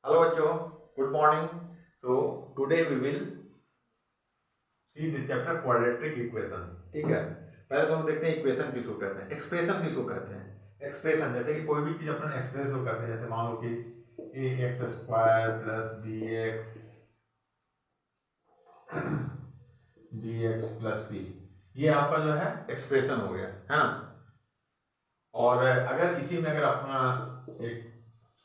Hello बच्चों, good morning. So today we will see this chapter quadratic equation. ठीक है, पहले तो हम देखते हैं इक्वेशन किसको कहते हैं, एक्सप्रेशन किसको कहते हैं। एक्सप्रेशन जैसे कि कोई भी चीज अपन एक्सप्रेस जो करते हैं, जैसे मान लो कि a x square plus b x plus c, ये आपका जो है एक्सप्रेशन हो गया, है ना। और अगर इसी में अगर अपना एक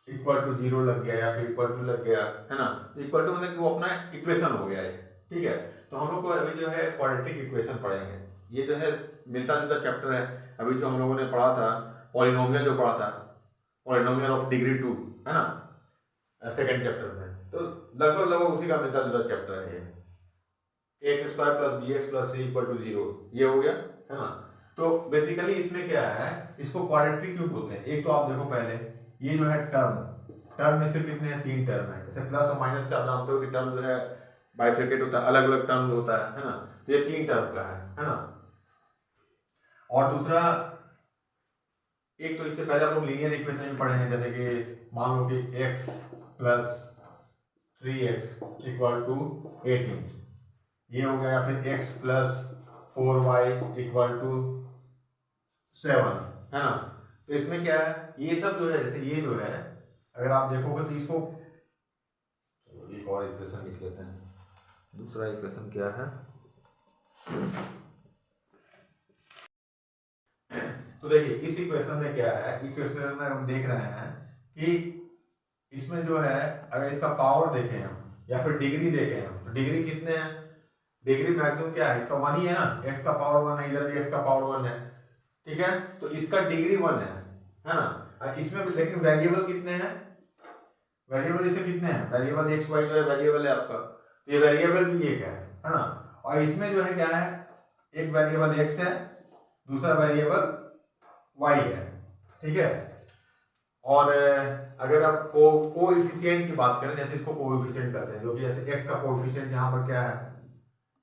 इक्वल टू जीरो लग गया या फिर इक्वल टू लग गया, है ना, तो इक्वल टू मतलब कि वो अपना इक्वेशन हो गया है। ठीक है, तो हम लोग को अभी जो है क्वाड्रेटिक इक्वेशन पढ़ेंगे। ये जो है मिलता जुलता चैप्टर है। अभी जो हम लोगों ने पढ़ा था पॉलिनोमियल, जो पढ़ा था पॉलिनोमियल ऑफ डिग्री 2, है ना, सेकेंड चैप्टर में, तो लगभग लगभग उसी का मिलता जुलता चैप्टर है ये। X square plus b x plus c equal to zero, ये हो गया, है ना। तो बेसिकली इसमें क्या है, इसको क्वाड्रेटिक क्यों बोलते हैं। एक तो आप देखो पहले, ये जो है टर्म, टर्म में सिर्फ कितने हैं, 3 टर्म है। जैसे प्लस और माइनस से आप जानते हो कि टर्म जो है बाइफिकेट होता है, अलग अलग टर्म होता है ना। तो ये 3 टर्म का है ना। और दूसरा, एक तो इससे पहले हम लोग लीनियर इक्वेशन में पढ़े हैं, जैसे कि मान लो कि x plus 3x equal to 18, ये हो गया। फिर x plus 4y equal to 7, है ना। तो इसमें क्या है, ये सब जो है, जैसे ये जो है अगर आप देखोगे तो इसको, चलो एक और इक्वेशन लिख लेते हैं। दूसरा इक्वेशन क्या है, तो देखिए इस इक्वेशन में क्या है, इक्वेशन में हम देख रहे हैं कि इसमें जो है अगर इसका पावर देखें हम या फिर डिग्री देखें हम, तो डिग्री कितने हैं, डिग्री मैक्सिमम क्या है, इसका 1 ही है ना। x का पावर 1 है, इधर भी x का पावर 1 है। ठीक है, तो इसका डिग्री 1 है ना। इसमें लेकिन वेरिएबल कितने हैं, वेरिएबल इसे कितने हैं, वेरिएबल एक्स वाई जो है वेरिएबल है आपका, तो ये वेरिएबल भी एक है ना। और इसमें जो है क्या है, एक वेरिएबल एक्स है, दूसरा वेरिएबल वाई है। ठीक है, और अगर आप कोएफिशिएंट की बात करें, जैसे इसको कोएफिशिएंट कहते हैं, जो कि जैसे x का कोएफिशिएंट यहाँ पर क्या है,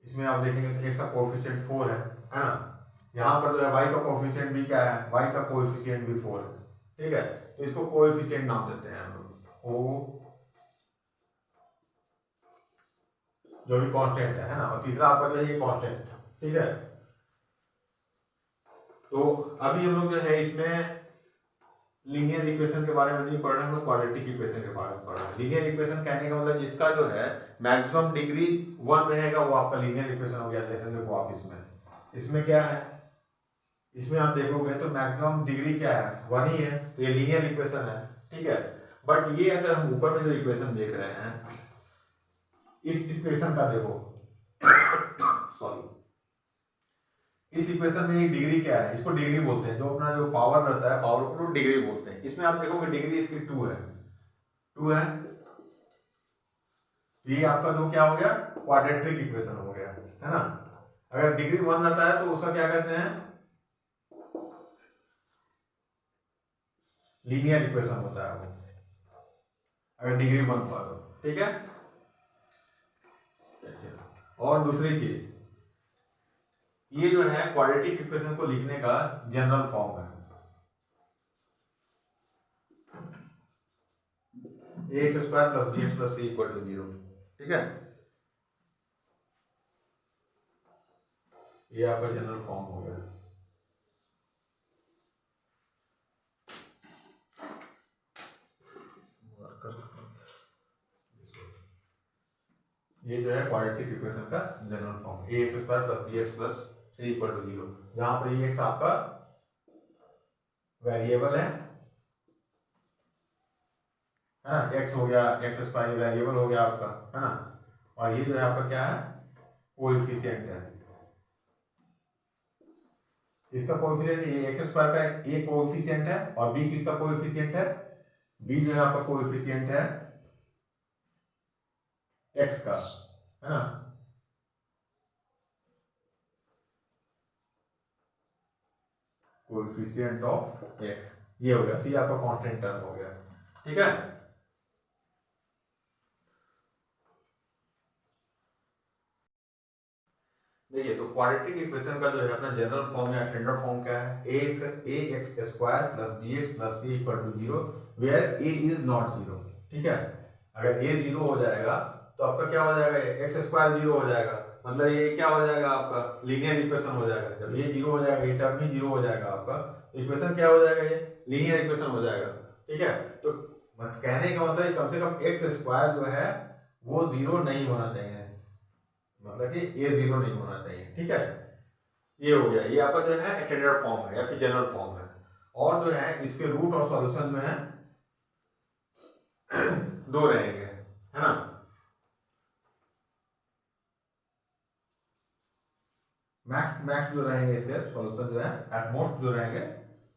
इसमें आप देखेंगे तो x का कोएफिशिएंट 4 है ना। यहाँ पर जो है y का कोएफिशिएंट भी क्या है, y का कोएफिशिएंट भी 4 है। ठीक है, तो इसको कोएफिशिएंट नाम देते हैं हम लोग, जो भी कांस्टेंट है ना। और तीसरा आपका जो है ये कांस्टेंट। ठीक है, तो अभी हम लोग जो है इसमें लीनियर इक्वेशन के बारे में नहीं पढ़ रहे हैं, हम लोग क्वाड्रेटिक इक्वेशन के बारे में पढ़ रहे हैं। लीनियर इक्वेशन कहने का मतलब जिसका जो है मैक्सिमम डिग्री 1 रहेगा, वो आपका लीनियर इक्वेशन हो गया। जैसे देखो आप इसमें क्या है, इसमें आप देखोगे तो मैक्सिमम डिग्री क्या है, 1 ही है, तो ये लीनियर इक्वेशन है। ठीक है, बट ये अगर हम ऊपर में जो इक्वेशन देख रहे हैं, इस इक्वेशन का देखो सॉरी, इस इक्वेशन में ये डिग्री क्या है, इसको डिग्री बोलते हैं। जो अपना जो पावर रहता है, पावर को डिग्री बोलते हैं। इसमें आप देखोगे डिग्री इसकी 2 है, 2 है। ये आपका जो क्या हो गया, क्वाड्रेटिक इक्वेशन हो गया, है ना। अगर डिग्री 1 रहता है तो उसका क्या कहते हैं, लीनियर इक्वेशन होता है वो, अगर डिग्री 1 हुआ तो। ठीक है, और दूसरी चीज, ये जो है क्वाड्रेटिक इक्वेशन को लिखने का जनरल फॉर्म है, x square plus b x plus c equal to 0। ठीक है, ये आपका जनरल फॉर्म हो गया। ये जो है क्वाड्रेटिक इक्वेशन का general form, a x square plus b x plus c equal to 0, जहां पर ये एक्स आपका वेरिएबल है ना, एक्स हो गया, एक्स स्क्वायर वेरिएबल हो गया आपका, है ना। और ये जो है आपका क्या है, कोएफिशिएंट है। इसका कोएफिशिएंट ये एक्स स्क्वायर का ए कोएफिशिएंट है, और बी किसका कोएफिशिएंट है, बी जो है आपका कोएफिशिएंट है एक्स का, है ना। कोएफिशिएंट ऑफ एक्स, ये हो गया, सी आपका कांस्टेंट टर्म हो गया। ठीक है, देखिए तो क्वाड्रेटिक इक्वेशन का जो है अपना जनरल फॉर्म या स्टैंडर्ड फॉर्म क्या है, a x square plus b x plus c equal to 0 where a is not 0। ठीक है, अगर ये जीरो हो जाएगा तो आपका क्या हो जाएगा, एक्स स्क्वायर जीरो हो जाएगा, मतलब ये क्या हो जाएगा आपका लीनियर इक्वेशन हो जाएगा। जब ये जीरो हो जाएगा, ये टर्म ही जीरो हो जाएगा आपका, इक्वेशन क्या हो जाएगा, ये लीनियर इक्वेशन हो जाएगा। ठीक है, तो कहने का मतलब कम से कम एक्स स्क्वायर जो है वो जीरो नहीं होना चाहिए, मतलब कि ये जीरो नहीं होना चाहिए। ठीक है, ये हो गया, ये आपका जो है स्टैंडर्ड फॉर्म है या फिर जनरल फॉर्म है। और जो है इसके रूट और सॉल्यूशन जो है दो रहेंगे, है ना। मैक्स मैक्स जो रहेंगे इसके सॉल्यूशन जो है एट मोस्ट जो रहेंगे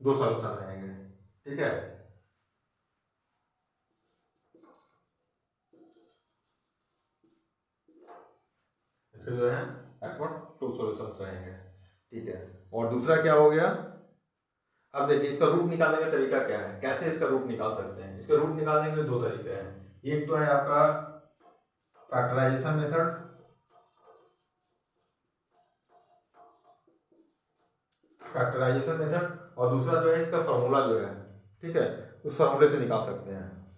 दो सॉल्यूशन रहेंगे। ठीक है, इसके जो है एट मोस्ट टू सॉल्यूशंस रहेंगे। ठीक है, और दूसरा क्या हो गया, अब देखिए इसका रूट निकालने का तरीका क्या है, कैसे इसका रूट निकाल सकते हैं। इसका रूट निकालने के लिए दो तरीके हैं, एक तो है आपका फैक्टराइजेशन मेथड, और दूसरा जो है इसका फॉर्मूला जो है, ठीक है, उस फॉर्मूले से निकाल सकते हैं।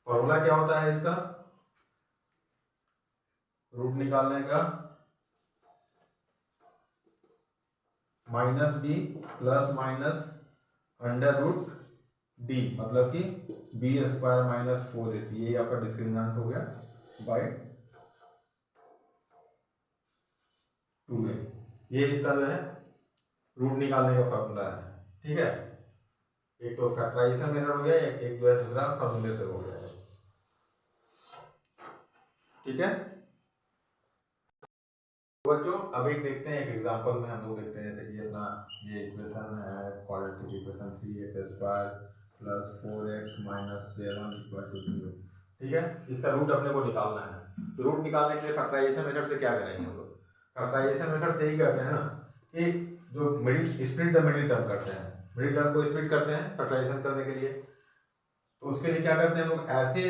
फॉर्मूला क्या होता है इसका रूट निकालने का, minus b plus minus under root D, मतलब कि बी स्क्वायर माइनस 4ac, ये आपका डिस्क्रिमिनेंट हो गया बाय 2a। ये इसका जो है रूट निकालने का फॉर्मूला है। ठीक है, एक तो फैक्टराइजेशन मेथड हो गया, एक जो है दूसरा फॉर्मूले से हो गया है। ठीक है बच्चों, अब एक देखते हैं, एक एग्जांपल में हम लोग देखते हैं, जैसे कि अपना ये इक्वेशन है quadratic equation 3x square plus 4x minus 7 equal to 0। ठीक है, इसका रूट अपने को निकालना है। तो रूट निकालने के लिए फैक्टराइजेशन मेथड से क्या करेंगे हम लोग, फैक्टराइजेशन मेथड से ही करते हैं ना कि जो middle split the middle term करते हैं, मिडिल टर्म को स्प्लिट करते हैं फैक्टराइजेशन करने के लिए। तो उसके लिए क्या करते हैं हम लोग, ऐसे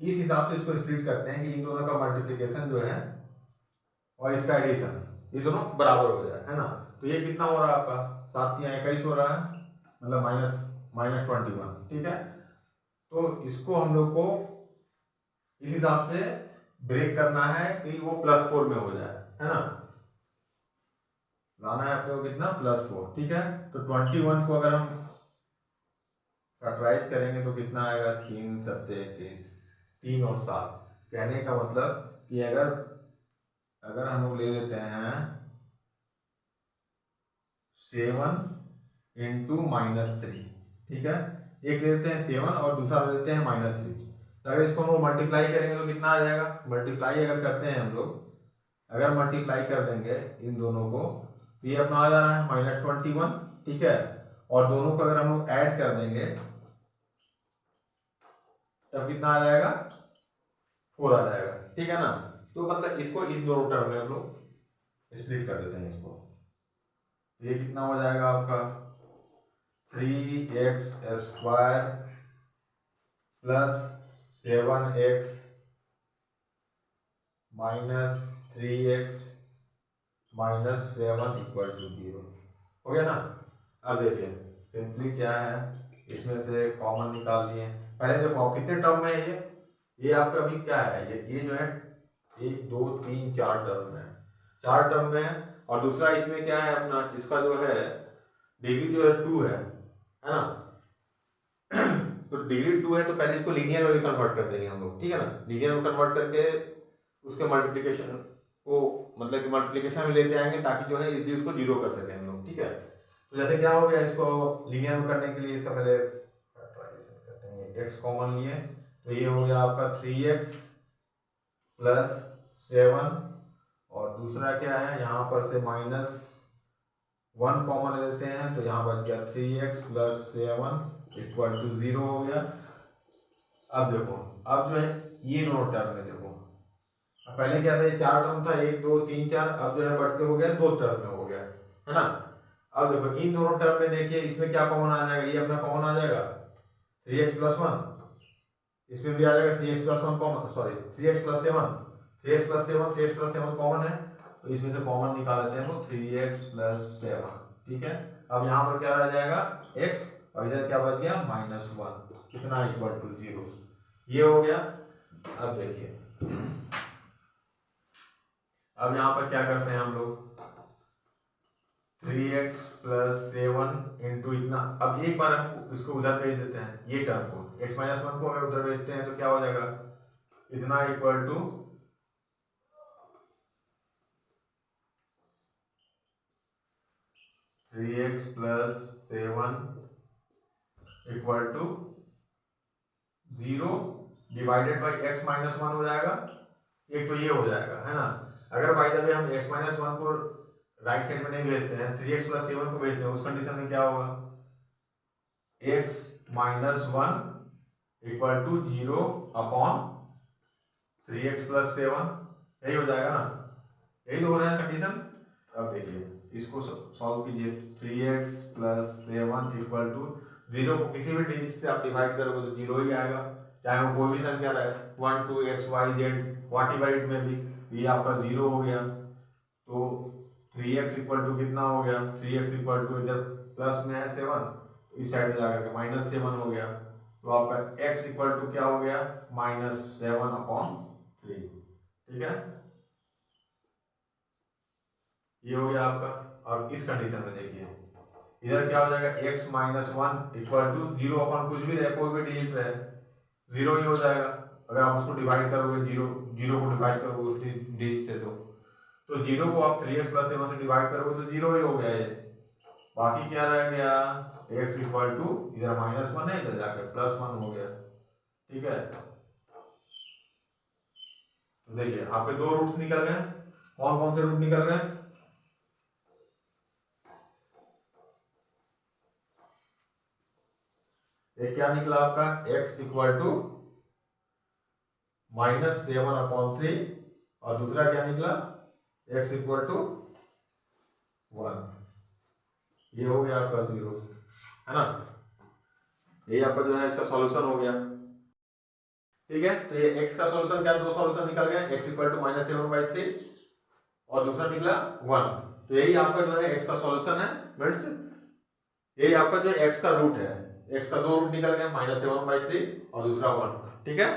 इस हिसाब से इसको स्प्लिट करते हैं कि इन दोनों का मल्टीप्लिकेशन जो है और इसका एडिशन ये दोनों बराबर हो जाए, है ना। तो ये कितना हो रहा है आपका 7 या 21 हो रहा है, मतलब -21। ठीक है, तो इसको हम लोग को इस हिसाब से ब्रेक करना है कि वो +4 में हो जाए, है ना। लाना है अपने को कितना +4। ठीक है, तो 21 को अगर हम फैक्टराइज करेंगे तो कितना आएगा, 3 7 21, 3 और 7। कहने का मतलब कि अगर हम लोग ले लेते हैं 7 इंटू -3, ठीक है, एक ले लेते हैं 7 और दूसरा ले लेते हैं -3। तो अगर इसको हम लोग मल्टीप्लाई करेंगे तो कितना आ जाएगा, मल्टीप्लाई अगर करते हैं हम लोग, अगर मल्टीप्लाई कर देंगे इन दोनों को तो ये अपना आ जा रहा है -21। ठीक है, और दोनों को अगर हम लोग ऐड कर देंगे तब कितना आ जाएगा, 4 आ जाएगा। ठीक है ना, तो मतलब इसको इन दोनों टर्म में हम लोग स्प्लिट कर देते हैं इसको। ये कितना हो जाएगा आपका 3x square plus 7x minus 3x minus 7 equal to 0 हो गया ना। अब देखिए सिंपली क्या है, इसमें से कॉमन निकाल लिए। पहले देखो कितने टर्म में है ये आपका अभी क्या है, ये जो है 1 2 3 4 टर्म में है, 4 टर्म में है। और दूसरा इसमें क्या है अपना, इसका जो है डिग्री जो है 2 है ना। तो डिग्री 2 है तो पहले इसको लीनियर में कन्वर्ट कर देंगे हम लोग। ठीक है ना, लीनियर में कन्वर्ट करके उसके मल्टीप्लिकेशन को मतलब कि मल्टीप्लिकेशन में लेते आएंगे ताकि जो है इजीली उसको जीरो कर सकें हम लोग। ठीक है, तो जैसे क्या हो गया, इसको लीनियर में करने के लिए इसका पहले फैक्टराइजेशन करते हैं, x कॉमन लिए तो ये हो गया आपका 3x प्लस 7 और दूसरा क्या है यहाँ पर से -1 कॉमन लेते हैं तो यहाँ बच गया 3x प्लस 7 इक्वल टू 0 हो गया। अब देखो, अब जो है ये दोनों टर्म में देखो, पहले क्या था, ये 4 टर्म था 1 2 3 4, अब जो है बढ़ के हो गया 2 टर्म में हो गया, है ना। अब देखो इन दोनों टर्म में देखिए इसमें क्या कॉमन आ जाएगा, ये अपना कॉमन आ जाएगा 3x प्लस 1, इसमें भी आ जाएगा 3x plus 1 common, sorry 3x plus 7, 3x plus 7 common है तो इसमें से कॉमन निकाल लेते हैं हम लोग 3x प्लस 7। ठीक है, अब यहाँ पर क्या रह जाएगा x और इधर क्या बच गया -1, कितना इक्वल टू 0। ये हो गया। अब देखिए, अब यहाँ पर क्या करते हैं हम लोग, 3x + 7 इंटू इतना। अब एक बार हम इसको उधर भेज देते हैं, ये टर्म को x-1 को अगर उधर भेजते हैं तो क्या हो जाएगा, इतना equal to 3x + 7 equal to 0 divided by x-1 हो जाएगा। एक तो ये हो जाएगा, है ना। अगर बाय द वे हम x-1 को राइट साइड में नहीं भेजते हैं, 3x + 7 को भेजते हैं, उस कंडीशन में क्या होगा, x-1 equal to 0 upon 3x + 7, यही हो जाएगा ना, यही तो हो रहा है कंडीशन। अब देखिए इसको सॉल्व कीजिए, 3x + 7 इक्वल टू 0 को किसी भी डिजिट से आप डिवाइड करोगे तो 0 ही आएगा, चाहे वो कोई भी संख्या रहे, 1 2 x y z what ever it में भी, ये आपका 0 हो गया। तो 3x इक्वल टू कितना हो गया, 3x इक्वल टू इधर प्लस में है 7, इस साइड में जाकर के -7 हो गया। तो आपका x इक्वल टू क्या हो गया, -7/3, ठीक है, ये हो गया आपका। और इस कंडीशन में देखिए इधर क्या हो जाएगा, x-1 इक्वल टू 0 अपन कुछ भी रहे, कोई भी डिजिट रहे, 0 ही हो जाएगा। अगर आप उसको डिवाइड करोगे, 0 को डिवाइड करोगे उस डिजिट से, तो 0 को आप 3x + 7 से डिवाइड करोगे तो 0 ही हो गया ये। बाकी क्या रह गया, x इक्वल टू इधर -1 है, इधर जाके +1 हो गया, ठीक है। तो देखिए आपके दो रूट्स निकल गए, कौन कौन से रूट निकल गए, एक क्या निकला आपका, x इक्वल टू -7/3, और दूसरा क्या निकला, x इक्वल टू 1, ये हो गया आपका 0, है ना। ये आपका जो है इसका सॉल्यूशन हो गया, ठीक है। तो ये x का सॉल्यूशन क्या, दो सॉल्यूशन निकल गए, x इक्वल टू -7/3 और दूसरा निकला 1। तो यही आपका जो है x का सॉल्यूशन है फ्रेंड्स, यही आपका जो x का रूट है, x का दो रूट निकल गए, -7/3 और दूसरा 1, ठीक है।